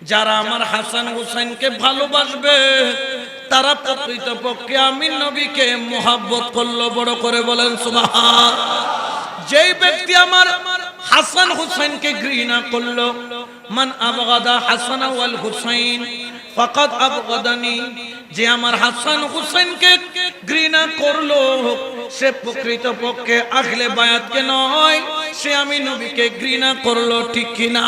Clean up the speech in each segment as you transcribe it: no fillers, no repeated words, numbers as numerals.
যারা আমার হাসান হুসাইনকে ভালোবাসবে তারা প্রকৃতপক্ষে আমি নবীকে মোহাব্বত করলো। বড় করে বলেন সুবহান। যেই ব্যক্তি আমার হাসান হুসাইনকে ঘৃণা করলো, মান আবগাদা হাসান ওয়াল হুসাইন ফাকাদ আবগাদানি, যে আমার হাসান হুসাইনকে ঘৃণা করলো সে প্রকৃতপক্ষে আহলে বায়াতকে নয়, সে আমি নবীকে ঘৃণা করলো। ঠিক কিনা?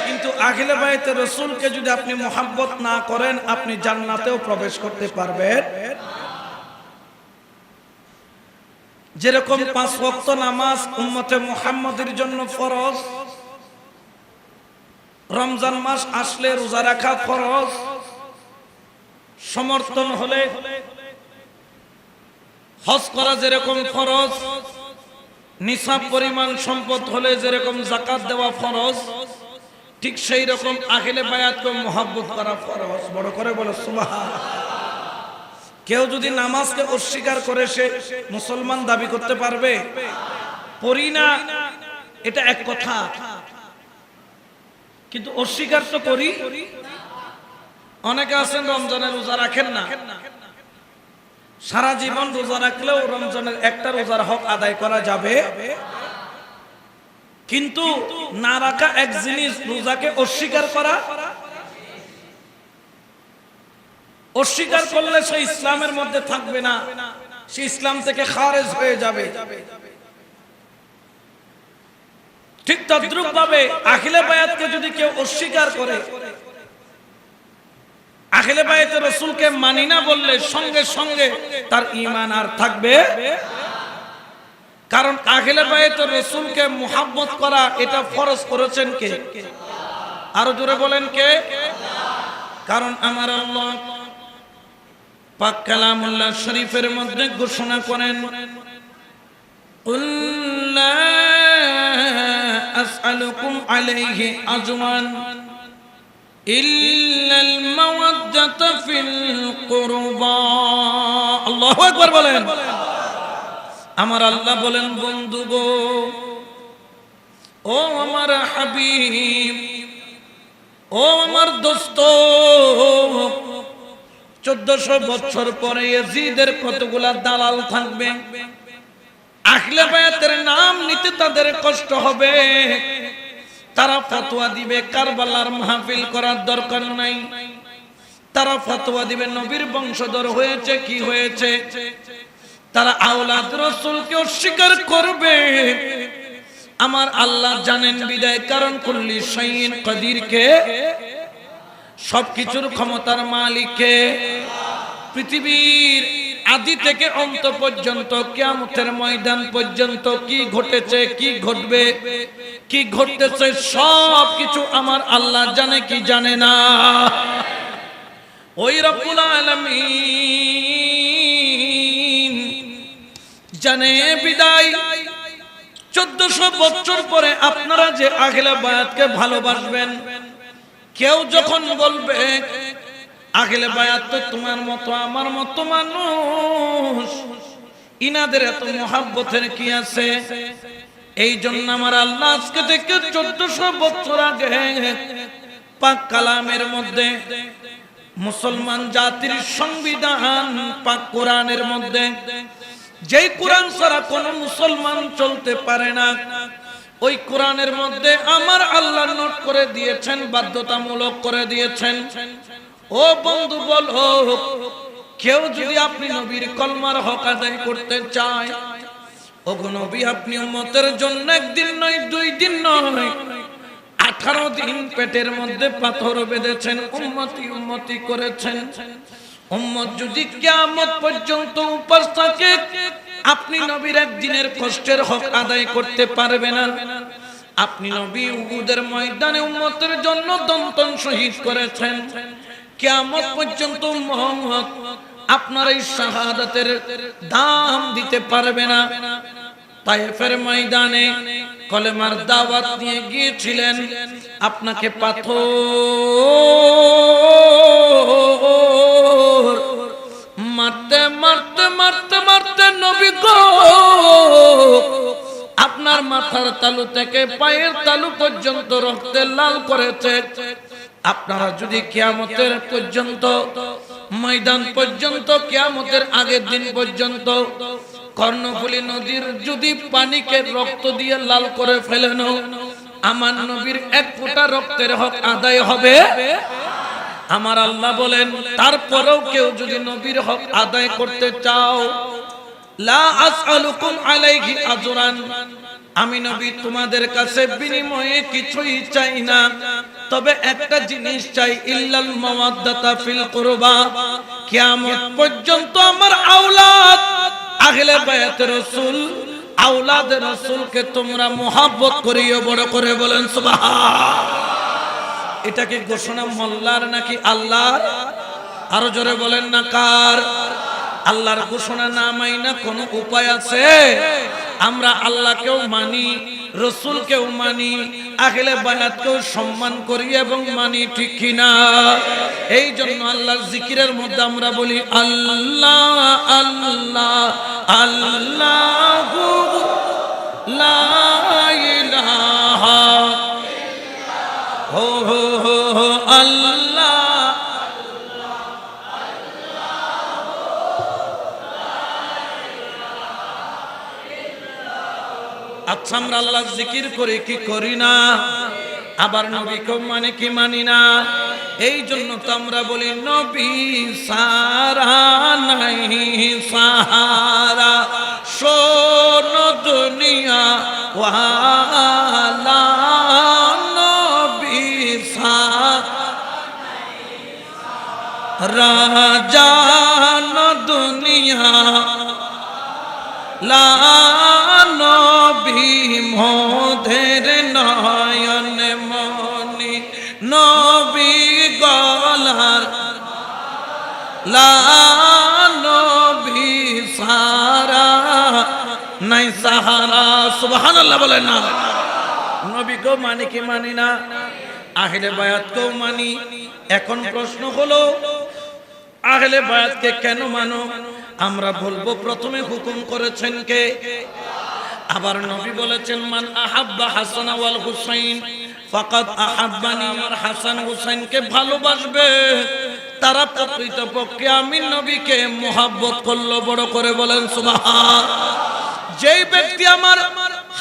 কিন্তু আহলে বায়াতের রাসূলকে যদি আপনি মোহাব্বত না করেন, আপনি জান্নাতেও প্রবেশ করতে পারবেন। যেরকম 5 ওয়াক্ত নামাজ উম্মতে মুহাম্মাদের জন্য ফরজ, রমজান মাস আসলে রোজা রাখা ফরজ, সমর্থন হলে হজ করা যেরকম ফরজ, নিসাব পরিমাণ সম্পদ হলে যেরকম যাকাত দেওয়া ফরজ, ঠিক সেই রকম আহলে বায়াতকে মোহাব্বত করা ফরজ। বড় করে বলো সুবহান। কেউ যদি নামাজকে অস্বীকার করে সে মুসলমান দাবি করতে পারবে? পড়ি না এটা এক কথা, কিন্তু অস্বীকার তো করি। অনেকে আছেন রমজানের রোজা রাখেন না, সারা জীবন রোজা রাখলেও রমজানের একটা রোজার হক আদায় করা যাবে, কিন্তু না রাখা এক জিনিস, রোজাকে অস্বীকার করা। অস্বীকার করলে সে ইসলামের মধ্যে থাকবে না, সে ইসলাম থেকে খারেজ হয়ে যাবে। ঠিক তদ্রুপ ভাবে আহলে বায়াতকে যদি কেউ অস্বীকার করে, আহলে বায়াতের রাসূলকে মানি না বললে সঙ্গে সঙ্গে তার ঈমান আর থাকবে। কারণ আহলে বায়াতের রাসূলকে মুহাব্বত করা এটা ফরজ করেছেন কে? আরো জোরে বলেন কে? কারণ আমার আল্লাহ পাক কালামুল্লাহ শরীফের মধ্যে ঘোষণা করেন, কুল লা আসআলুকুম আলাইহি আজরান ইল্লাল মাওয়াদ্দাতা ফিল কুরবা। আল্লাহু আকবার বলেন। আমার আল্লাহ বলেন, বন্ধু গো, ও আমার হাবিব, ও আমার দোস্ত, 1400 বছর পরে ইয়াজিদের কতগুলা দালাল থাকবে, আহলে বায়াতের নাম নিতে তাদের কষ্ট হবে, তারা ফতোয়া দিবে কারবালার মাহফিল করার দরকার নাই, তারা ফতোয়া দিবে নবীর বংশধর হয়েছে কি হয়েছে, তারা আওলাদ রাসূলকে অস্বীকার করবে। আমার আল্লাহ জানেন বিদায়, কারণ কুল্লি শাইইন কাদির কে? সবকিছুর ক্ষমতার মালিক কে? পৃথিবীর আদি থেকে অন্ত পর্যন্ত, কিয়ামতের ময়দান পর্যন্ত কি ঘটেছে, কি ঘটবে, কি ঘটতেছে, সবকিছু আমার আল্লাহ জানে কি জানে না? ওই রব্বুল আলামিন জানে বিদায় 1400 বছর পরে আপনারা যে আহলে বায়াতকে ভালোবাসবেন, কেউ যখন বলবে আহলে বায়াত তো তোমার মতো আমার মতো মানুষ, ইনাদের এত মুহাব্বতের কি আছে? এই জন্য আমার আল্লাহ আজকে থেকে 1400 বছর আগে পাক কালামের মধ্যে, মুসলমান জাতির সংবিধান পাক কোরআনের মধ্যে, যেই কোরআন ছাড়া কোন মুসলমান চলতে পারে না, ওই কোরআনের মধ্যে আমার আল্লাহ নোট করে দিয়েছেন, বাধ্যতামূলক করে দিয়েছেন। ও বন্ধু বলো, কেউ যদি আপনি নবীর কলমার হক আদায় করতে চায়, ওগো নবী আপনি উম্মতের জন্য একদিন নয়, 2 দিন নয়, 18 দিন পেটের মধ্যে পাথর বেঁধেছেন, উম্মতি উম্মতি করেছেন। উম্মত যদি কিয়ামত পর্যন্ত উপোস থাকে, আপনি নবীর একদিনের কষ্টের হক আদায় করতে পারবে না। আপনি নবী উহুদের ময়দানে উম্মতের জন্য দন্তন শহীদ করেছেন, কিয়ামত পর্যন্ত উম্মত আপনার এই শাহাদাতের দাম দিতে পারবে না। তায়েফের ময়দানে কলেমার দাওয়াত নিয়ে গিয়েছিলেন, আপনাকে পাথর মারতে মারতে মারতে মারতে নবী গো আপনার মাথার তালু থেকে পায়ের তালু পর্যন্ত রক্তে লাল করেছে। আপনারা যদি কিয়ামতের পর্যন্ত ময়দান পর্যন্ত কিয়ামতের আগের দিন পর্যন্ত কর্ণফুলী নদীর যদি পানিকে রক্ত দিয়ে লাল করে ফেলেন, আমার নবীর এক ফোঁটা রক্তের হক আদায় হবে? আমার আল্লাহ বলেন, তারপরেও কেউ যদি নবীর হক আদায় করতে চাও, লা আসআলুকুম আলাইহি আজরান, আমি নবী তোমাদের কাছে বিনিময়ে কিছুই চাই না, তবে একটা জিনিস চাই, ইল্লাল মাওয়াদ্দাতা ফিল কুরবা, কিয়ামত পর্যন্ত আমার আওলাদ আহলে বায়াতে রাসূল, আওলাদে রাসূলকে তোমরা মুহাব্বত করিও। বড় করে বলেন সুবহান। এটা কি ঘোষণা মোল্লার নাকি আল্লাহর? আরো জোরে বলেন না কার? আল্লাহর ঘোষণা না মাইনা কোনো উপায় আছে? আমরা আল্লাহকেও মানি, রসুলকেও মানি, আহলে বায়াতকেও সম্মান করি এবং মানি, ঠিক কিনা? এই জন্য আল্লাহর জিকিরের মধ্যে আমরা বলি আল্লাহ আল্লাহ আল্লাহু লা ইলাহা হো হো হো আল্লাহ। আচ্ছা, আমরা আল্লাহ জিকির করি কি করি না? আবার নবীকে মানে কি মানি না? এই জন্য তো আমরা বলি নবী সারা নাই সাহারা, শোনো দুনিয়া ওয়ালা, নবী সারা জান দুনিয়া লা, নবী মোদের নয়ন মনি, নবী গলার লা, নবী সারা নাই সাহারা। সুবহানাল্লাহ বলেন না? নবীকেও মানি কি মানি না? আহলে বায়াতকেও মানি। এখন প্রশ্ন হলো, আহলে বায়াতকে কেন মানো? আমরা বলবো প্রথমে হুকুম করেছেন কে? আবার নবী বলেছেন মান আহাব্বা হাসান ওয়াল হুসাইন ফাকাদ আহাব্বানি, আমার হাসান হুসাইনকে ভালোবাসবে তারা প্রকৃতপক্ষে আমি নবীকে মুহাব্বত করলো। বড় করে বলেন সুবহান। যেই ব্যক্তি আমার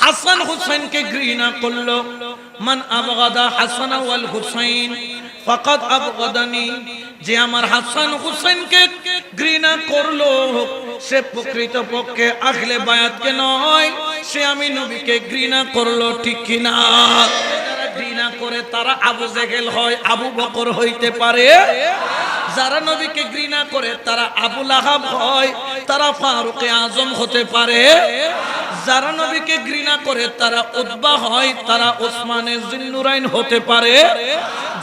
হাসান হুসাইনকে ঘৃণা করলো, মান আবগাদা হাসান ওয়াল হুসাইন ফাকাদ আবগাদানি, যে আমার হাসান হুসাইনকে ঘৃণা করলো সে প্রকৃতপক্ষে আহলে বায়াতকে নয়, সে আমি নবীকে ঘৃণা করলো, ঠিক কিনা? যারা ঘৃণা করে তারা আবু জেহেল হয়, আবু বকর হইতে পারে। যারা নবীকে ঘৃণা করে তারা আবু লাহাব হয়, তারা ফারুক আজম হতে পারে। যারা নবীকে ঘৃণা করে তারা উতবা হয়, তারা ওসমানে জিন্নুরাইন হতে পারে।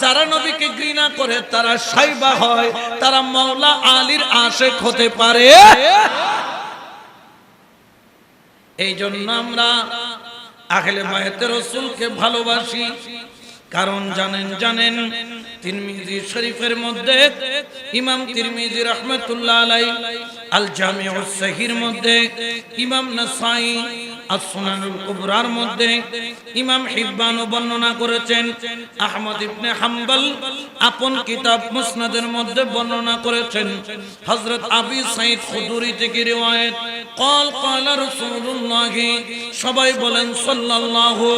যারা নবীকে ঘৃণা করে তারা সাইবা হয়, তারা মাওলা আলীর আশিক হতে পারে। এই জন্য আমরা আহলে বায়াতে রাসূলকে ভালোবাসি। কারণ জানেন তিরমিজি শরীফের মধ্যে ইমাম তিরমিজি রাহমাতুল্লাহ আলাইহি আল জামিউস সহিহর মধ্যে, ইমাম নাসাই as-সুনানুল কুবরার মধ্যে, ইমাম হিব্বানও বর্ণনা করেছেন, আহমদ ইবনে হাম্বল আপন কিতাব মুসনাদের মধ্যে বর্ণনা করেছেন, হযরত আবি সাঈদ খুদরি থেকে riwayat قال قال রাসূলুল্লাহ, সবাই বলেন সাল্লাল্লাহু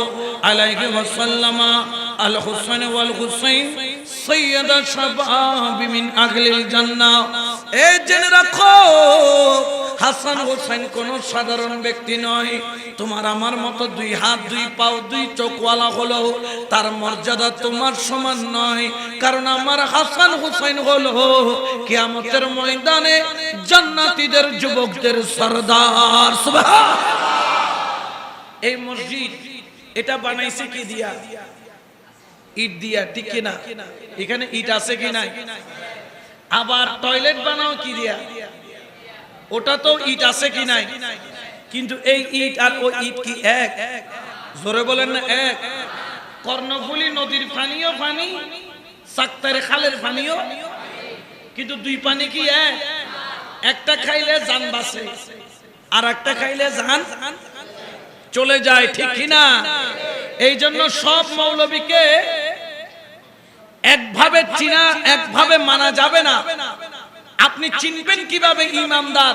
আলাইহি ওয়াসাল্লাম, আল হুসাইন ওয়াল হুসাইন সাইয়্যিদা শাবাবি মিন আহলিল জান্নাহ। এই জেনে রাখো, হাসান হুসাইন কোন সাধারণ ব্যক্তি নয়। তোমার আমার মতো দুই হাত দুই পাও দুই চোখওয়ালা হলো তার মর্যাদা তোমার সমান নয়। কারণ আমার হাসান হুসাইন হলো কিয়ামতের ময়দানে জান্নাতীদের যুবকদের সরদার। সুবহান। এই মসজিদ এটা বানাইছে কি দিয়া? ইট দিয়া, ঠিক কিনা? এখানে ইট আছে কি নাই? আবার টয়লেট বানাও কি দিয়া? ওটা তো ইট আছে কি নাই? কিন্তু এই ইট আর ওই ইট কি এক? জোরে বলেন না এক? কর্ণফুলী নদীর পানিও পানি, সাক্তারে খালের পানিও, কিন্তু দুই পানি কি এক? একটা খাইলে জান বাঁচে আর একটা খাইলে জান চলে যায়, ঠিক কিনা? এই জন্য সব মৌলবীকে একভাবে চিনা একভাবে মানা যাবে না। আপনি চিনবেন কিভাবে ইমানদার?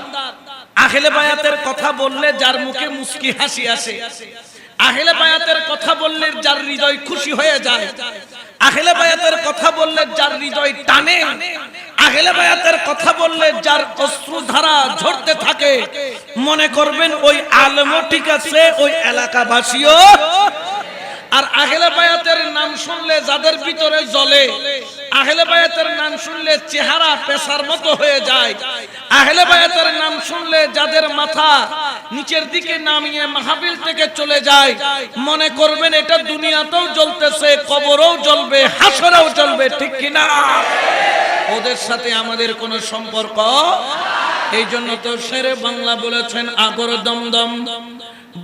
আহলে বায়াতের কথা বললে যার মুখে মুস্কি হাসি আসে, আহলে বায়াতের কথা বললে যার হৃদয় খুশি হয়ে যায়, আহলে বায়াতের কথা বললে যার হৃদয় টানে, আহলে বায়াতের কথা বললে যার অশ্রুধারা ঝরতে থাকে, মনে করবেন ওই আলেমও ঠিক আছে, ওই এলাকাবাসীও। আর আহলে বায়াতের নাম শুনলে যাদের ভিতরে জ্বলে, আহলে বায়াতের নাম শুনলে চেহারা পেশার মতো হয়ে যায়, আহলে বায়াতের নাম শুনলে যাদের মাথা নিচের দিকে নামিয়ে মাহফিল থেকে চলে যায়, মনে করবেন এটা দুনিয়াতেও জ্বলতেছে, কবরেও জ্বলবে, হাসরেও জ্বলবে, ঠিক কিনা? ওদের সাথে আমাদের কোনো সম্পর্ক। এই জন্য তো শেরে বাংলা বলেছেন, আগর দমদম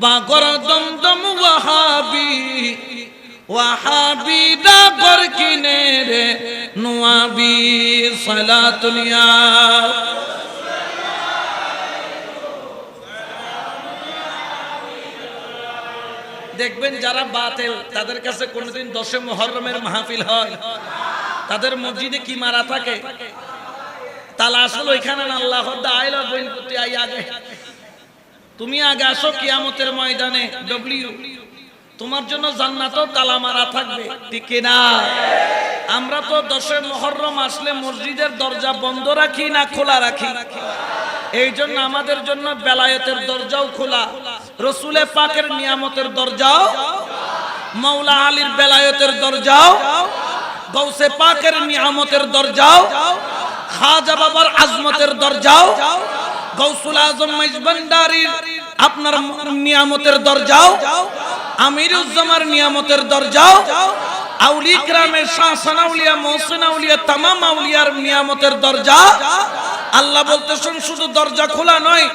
বাগর দমদম ওয়াহাবি ওয়াহাবি ডাগর কিনে রে নুয়াবি সালাতুলিয়া। দেখবেন যারা বাতিল তাদের কাছে কোনদিন 10 মুহররমের মাহফিল হয়, তাদের মসজিদে কি মারা থাকে? তালা আসলে ওইখানে আল্লাহ আইলা বইন করতে আই আগে, তুমি আগে আসো কিয়ামতের ময়দানে, ডব্লিউ তোমার জন্য জান্নাতও তালা মারা থাকবে, ঠিক না? আমরা তো 10 মুহররম আসলে মসজিদের দরজা বন্ধ রাখি না খোলা রাখি? এই জন্য আমাদের জন্য বেলায়েতের দরজাও খোলা, রসুলে পাকের নিয়ামতের দরজাও, মাওলা আলীর বেলায়েতের দরজাও, গৌসে পাকের নিয়ামতের দরজাও, খাজা বাবার আজমতের দরজাও, গৌসুল আজম মেজবান্ডারির আপনার নিয়ামতের দরজাও, আমিরুজ্জামার নিয়ামতের দরজাও, আউলিয়া কিরামের শাহ সানাউলিয়া মহসিন আউলিয়া তামাম আউলিয়ার নিয়ামতের দরজা। আল্লাহ বলতেছেন শুধু দরজা খোলা নয়,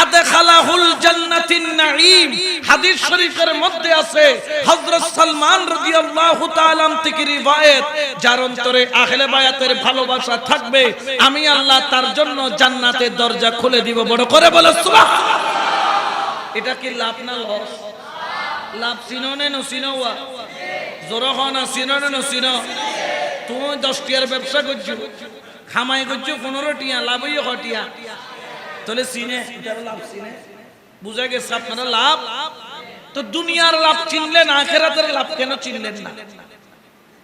আদখালাহুল জান্নাতিন নাঈম। হাদিস শরীফের মধ্যে আছে হযরত সালমান রাদিয়াল্লাহু তাআলা থেকে রিওয়ায়াত, যার অন্তরে আহলে বায়াতের ভালোবাসা থাকবে আমি আল্লাহ তার জন্য জান্নাতের দরজা খুলে দিব। বড় করে বলো সুবহানাল্লাহ। এটা কি লাভ না লস? লাভ চিনো না নচিনোয়া? জোর হনা চিনো না নচিনো? তুমি 10 টিয়ার ব্যবসা করছো, খামাই করছো 15 টিয়া, লাভই হটিয়া, তাহলে চিনে লাভ চিনে, বুঝা গেছে আপনারা লাভ। তো দুনিয়ার লাভ চিনলেন, আখিরাতের লাভ কেন চিনলেন না?